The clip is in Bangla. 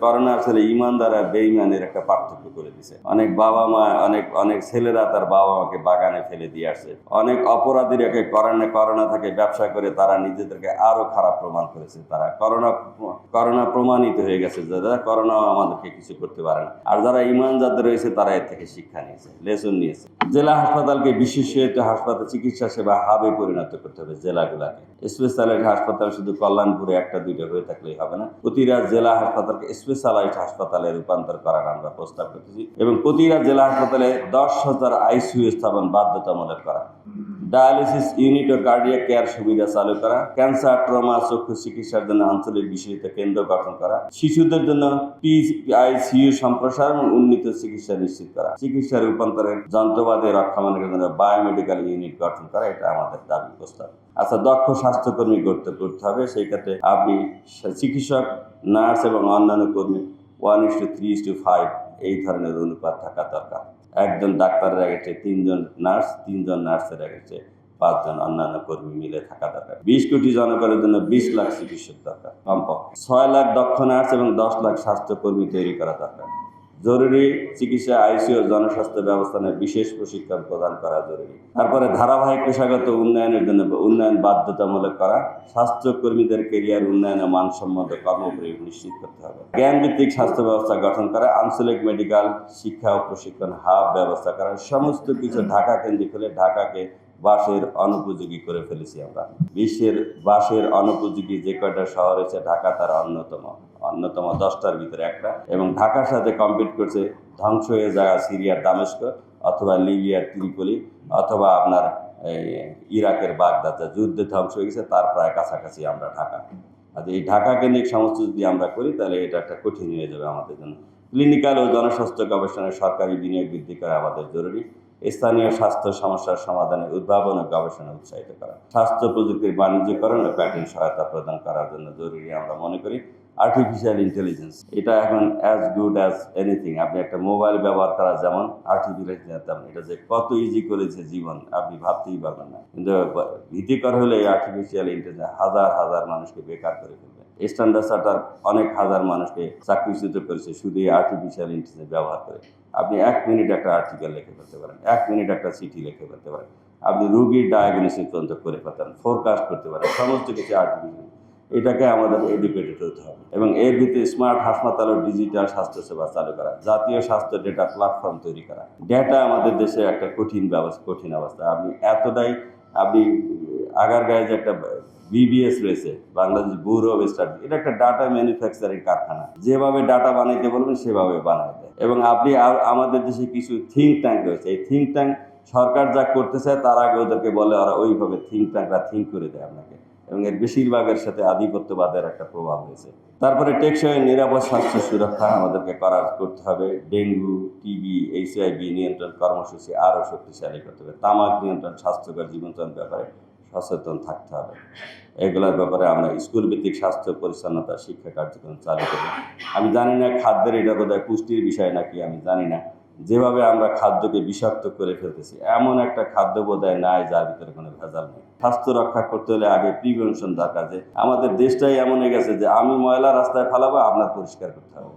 করোনার ছেলে ইমানদার আর বেঈমানের একটা পার্থক্য করে দিছে। অনেক বাবা মা অনেক ছেলেরা তার বাবা মাকে বাগানে ফেলে দিয়ে আসছে। অনেক অপরাধীরাকে করোনা থেকে ব্যবসা করে তারা নিজেদেরকে আরো খারাপ প্রমাণ করেছে। তারা করোনা প্রমাণিত হয়ে গেছে যে করোনা আমাদেরকে কিছু করতে পারে না। আর যারা ইমান যাদের রয়েছে তারা এর থেকে শিক্ষা নিয়েছে, লেসন নিয়েছে। জেলা হাসপাতালকে বিশেষায়িত হাসপাতাল চিকিৎসা সেবা হাবে পরিণত করতে হবে। জেলাগুলাকে স্পেশালাইজড হাসপাতাল শুধু কল্যাণপুরে একটা দুইটা হয়ে থাকলেই হবে না, প্রতিটা জেলা হাসপাতালকে স্পেশালাইজড হাসপাতালে রূপান্তর করার আমরা প্রস্তাব করতেছি এবং প্রতিটা জেলা হাসপাতালে 10,000 আইসিইউ স্থাপন বাধ্যতামূলক করা, ডায়ালিসিস ইউনিট ও কার্ডিয়াক কেয়ার সুবিধা চালু করা, ক্যান্সার, ট্রমা, চক্ষু চিকিৎসার জন্য আঞ্চলিক বিশেষায়িত কেন্দ্র গঠন করা, শিশুদের জন্য আইসিইউ সম্প্রসারণ এবং উন্নীত চিকিৎসা নিশ্চিত করা, চিকিৎসা রূপান্তরের যন্ত্রপাতি রক্ষামানের জন্য বায়োমেডিক্যাল ইউনিট গঠন করা, এটা আমাদের দাবি প্রস্তাব। আচ্ছা, দক্ষ স্বাস্থ্যকর্মী করতে হবে। সেই ক্ষেত্রে আপনি চিকিৎসক, নার্স এবং অন্যান্য কর্মী 1:3:5 এই ধরনের অনুপাত থাকা দরকার। একজন ডাক্তারের আগে 3 জন নার্স, 3 জন নার্সের আগে 5 জন অন্যান্য কর্মী মিলে থাকা দরকার। 20 কোটি জনগণের জন্য 20 লাখ চিকিৎসক দরকার কমপক্ষে। 6 লাখ দক্ষ নার্স এবং 10 লাখ স্বাস্থ্যকর্মী তৈরি করা দরকার। জরুরি চিকিৎসা, আইসিইউ, জনস্বাস্থ্য ব্যবস্থানে বিশেষ প্রশিক্ষণ প্রদান করা জরুরি। তারপরে ধারাবাহিক পেশাগত উন্নয়নের জন্য উন্নয়ন বাধ্যতামূলক করা, স্বাস্থ্যকর্মীদের কেরিয়ার উন্নয়নে মানসম্মত কর্মপরিবেশ নিশ্চিত করতে হবে। জ্ঞানভিত্তিক স্বাস্থ্য ব্যবস্থা গঠন করা, আঞ্চলিক মেডিকেল শিক্ষা ও প্রশিক্ষণ হাব ব্যবস্থা করা, সমস্ত কিছু ঢাকা কেন্দ্রিক হলে ঢাকাকে বাসের অনুপযোগী করে ফেলেছি আমরা। বিশ্বের বাসের অনুপযোগী যে কয়টা শহর হয়েছে ঢাকা তার অন্যতম 10টার ভিতরে একটা, এবং ঢাকার সাথে কম্পিট করছে ধ্বংস হয়ে যাওয়া সিরিয়ার দামেস্ক অথবা লিবিয়ার ত্রিপলি অথবা আপনার ইরাকের বাগদাদ, যা যুদ্ধে ধ্বংস হয়ে গেছে তার প্রায় কাছাকাছি আমরা ঢাকা। আর এই ঢাকা কেন্দ্রিক সমস্ত যদি আমরা করি তাহলে এটা একটা কঠিন হয়ে যাবে আমাদের জন্য। ক্লিনিক্যাল ও জনস্বাস্থ্য গবেষণায় সরকারি বিনিয়োগ বৃদ্ধি করা আমাদের জরুরি। স্থানীয় স্বাস্থ্য সমস্যার সমাধানে উদ্ভাবন ও গবেষণা উৎসাহিত করা, স্বাস্থ্য প্রযুক্তির বাণিজ্যকরণ ও প্যাটেন্ট সহায়তা প্রদান করার জন্য জরুরি আমরা মনে করি। আর্টিফিশিয়াল ইন্টেলিজেন্স, এটা এখন অ্যাজ গুড অ্যাজ এনিথিং। আপনি একটা মোবাইল ব্যবহার করা যেমন আর্টিফিশিয়াল ইন্টেলিজেন্স তেমন, এটা যে কত ইজি করেছে জীবন আপনি ভাবতেই পারবেন না। কিন্তু ভীতিকর হলে এই আর্টিফিশিয়াল ইন্টেলিজেন্স হাজার হাজার মানুষকে বেকার করে ফেলবে। স্ট্যান্ডার্ড চার্টার অনেক হাজার মানুষকে চাকরিচ্যুত করেছে শুধু এই আর্টিফিশিয়াল ইন্টেলিজেন্স ব্যবহার করে। আপনি 1 মিনিট একটা আর্টিকেল লিখে ফেলতে পারেন, 1 মিনিট একটা চিঠি লিখে ফেলতে পারেন, আপনি রোগীর ডায়াগনোসিস পর্যন্ত করে ফেলতেন, ফোরকাস্ট করতে পারেন, সমস্ত কিছু আর্টিফিশিয়াল। এটাকে আমাদের এডুকেটেড হতে হবে এবং এর ভিতরে স্মার্ট হাসপাতাল ও ডিজিটাল স্বাস্থ্যসেবা চালু করা, জাতীয় স্বাস্থ্য ডেটা প্ল্যাটফর্ম তৈরি করা। ডেটা আমাদের দেশে একটা কঠিন অবস্থা। আপনি আগারগাঁয়ে যে একটা বিবিএস রয়েছে, বাংলাদেশ ব্যুরো অফ স্টাডি, এটা একটা ডাটা ম্যানুফ্যাকচারিং কারখানা। যেভাবে ডাটা বানাইতে বলবেন সেভাবে বানায় দেয়। এবং আপনি আমাদের দেশে কিছু থিঙ্ক ট্যাঙ্ক রয়েছে, এই থিঙ্ক ট্যাঙ্ক সরকার যা করতে চায় তার আগে ওদেরকে বলে ওরা ওইভাবে থিঙ্ক ট্যাঙ্করা থিঙ্ক করে দেয় আপনাকে, এবং এর বেশিরভাগের সাথে আধিপত্যবাদের একটা প্রভাব রয়েছে। তারপরে টেকসই নিরাপদ স্বাস্থ্য সুরক্ষা আমাদেরকে করতে হবে। ডেঙ্গু, টিবি, HIV নিয়ন্ত্রণ কর্মসূচি আরও শক্তিশালী করতে হবে। তামাক নিয়ন্ত্রণ, স্বাস্থ্যকর জীবনযাপন ব্যাপারে সচেতন থাকতে হবে। এগুলোর ব্যাপারে আমরা স্কুল ভিত্তিক স্বাস্থ্য পরিচ্ছন্নতা শিক্ষা কার্যক্রম চালু করব। আমি জানি না খাদ্যের এটা বোধহয় পুষ্টির বিষয় নাকি আমি জানি না, যেভাবে আমরা খাদ্যকে বিষাক্ত করে ফেলতেছি এমন একটা খাদ্য বোধহয় নাই যার ভিতরে কোনো ভেজাল নেই। স্বাস্থ্য রক্ষা করতে হলে আগে প্রিভেনশন দরকার। যে আমাদের দেশটাই এমন হয়ে গেছে যে আমি ময়লা রাস্তায় ফেলাবো, আপনার পরিষ্কার করতে হবে।